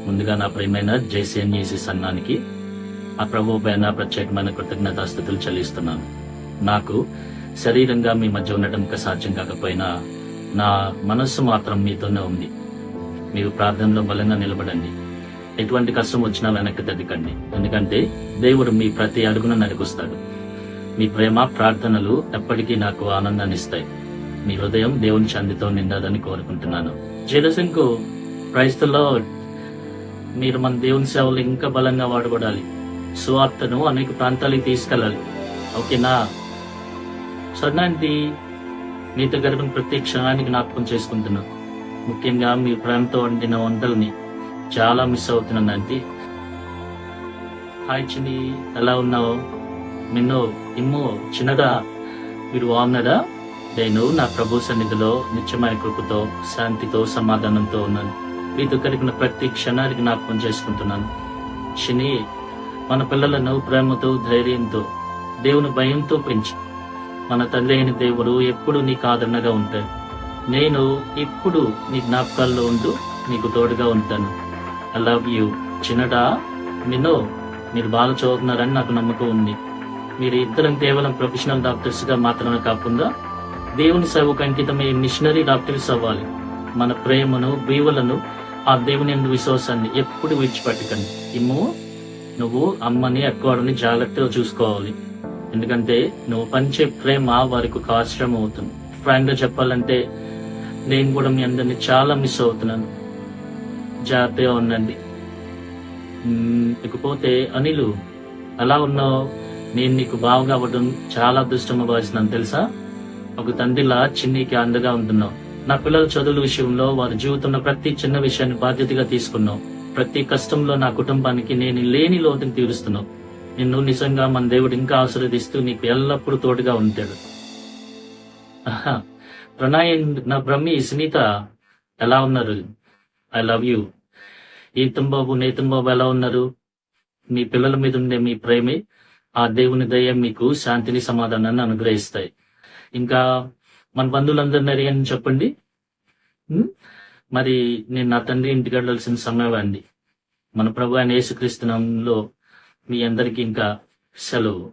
ముందుగా నా ప్రియమైన జేసీఎన్ఈసి సంఘానికి ఆ ప్రభు పైన ప్రత్యేకమైన కృతజ్ఞతాస్థుతులు చెల్లిస్తున్నాను. నాకు శరీరంగా మీ మధ్య ఉండటం సాధ్యం కాకపోయినా నా మనస్సు మాత్రం మీతోనే ఉంది. మీరు ప్రార్థనలో బలంగా నిలబడండి. ఎటువంటి కష్టం వచ్చినా వెనక్కి తగ్గకండి. ఎందుకంటే దేవుడు మీ ప్రతి అడుగును నడిపిస్తాడు. మీ ప్రేమ ప్రార్థనలు ఎప్పటికీ నాకు ఆనందాన్ని ఇస్తాయి. మీ హృదయం దేవుని శాంతితో నిండాలని కోరుకుంటున్నాను. జేరసింకు క్రైస్తవులో మీరు మన దేవుని సేవలు ఇంకా బలంగా వాడబడాలి. సువార్తను అనేక ప్రాంతాలకు తీసుకెళ్ళాలి. ఓకేనా? సన్నాంటి మీతో గడిపిన ప్రతి క్షణానికి జ్ఞాపకం చేసుకుంటున్నాను. ముఖ్యంగా మీ ప్రేమతో వండిన వంటల్ని చాలా మిస్ అవుతున్నాను ఆంటీ. హాయ్ చిన్ని, ఎలా ఉన్నావు? నిన్ను ఇమ్ము చిన్నగా మీరు బాగున్నారా? నేను నా ప్రభు సన్నిధిలో నిత్యమైన కృపతో శాంతితో సమాధానంతో ఉన్నాను. మీతో గడిపిన ప్రతి క్షణానికి జ్ఞాపకం చేసుకుంటున్నాను. చిన్ని, మన పిల్లలను ప్రేమతో ధైర్యంతో దేవుని భయంతో పెంచి మన తండ్రి అయిన దేవుడు ఎప్పుడు నీకు ఆదరణగా ఉంటాడు. నేను ఇప్పుడు నీ జ్ఞాపకాల్లో ఉంటూ నీకు తోడుగా ఉంటాను. ఐ లవ్ యూ చిన్నడా. నిన్ను మీరు బాగా చదువుతున్నారని నాకు నమ్మకం ఉంది. మీరు ఇద్దరం కేవలం ప్రొఫెషనల్ డాక్టర్స్ గా మాత్రమే కాకుండా దేవుని సేవకు అంకితమై మిషనరీ డాక్టర్స్ అవ్వాలి. మన ప్రేమను బీవలను ఆ దేవుని యందు విశ్వాసాన్ని ఎప్పుడు విడిచిపెట్టకండి. ఇమ్ము, నువ్వు అమ్మని అక్కవాడిని జాగ్రత్తగా చూసుకోవాలి. ఎందుకంటే నువ్వు పంచే ప్రేమ వారికి ఒక ఆశ్రమం అవుతుంది. ఫ్రాంక్ గా చెప్పాలంటే నేను కూడా మీ అందరినీ చాలా మిస్ అవుతున్నాను. జాగ్రత్తగా ఉండండి. ఇకపోతే అనిలు, ఎలా ఉన్నావు? నేను నీకు బావగా అవ్వడం చాలా అదృష్టంగా భావిస్తున్నాను తెలుసా. ఒక తండ్రిలా చిన్నికి అండగా ఉంటున్నావు. నా పిల్లల చదువుల విషయంలో వారి జీవితంలో ప్రతి చిన్న విషయాన్ని బాధ్యతగా తీసుకున్నావు. ప్రతి కష్టంలో నా కుటుంబానికి నేను లేని లోటుని తీరుస్తున్నావు. నిన్ను నిజంగా మన దేవుడు ఇంకా ఆశీర్వదిస్తూ నీకు ఎల్లప్పుడూ తోడుగా ఉంటాడు. ప్రణయ్, నా బ్రహ్మి సునీత ఎలా ఉన్నారు? I love you. ఈతన్ బాబు, నేతన్ బాబు ఎలా ఉన్నారు? మీ పిల్లల మీద ఉండే మీ ప్రేమే ఆ దేవుని దయ మీకు శాంతిని సమాధానాన్ని అనుగ్రహిస్తాయి. ఇంకా మన బంధువులందరినీ అడిగాను చెప్పండి. మరి నేను నా తండ్రి ఇంటికి వెళ్ళాల్సిన సమయం అండి. మన ప్రభు అయిన యేసుక్రీస్తు నామములో మీ అందరికీ ఇంకా సెలవు.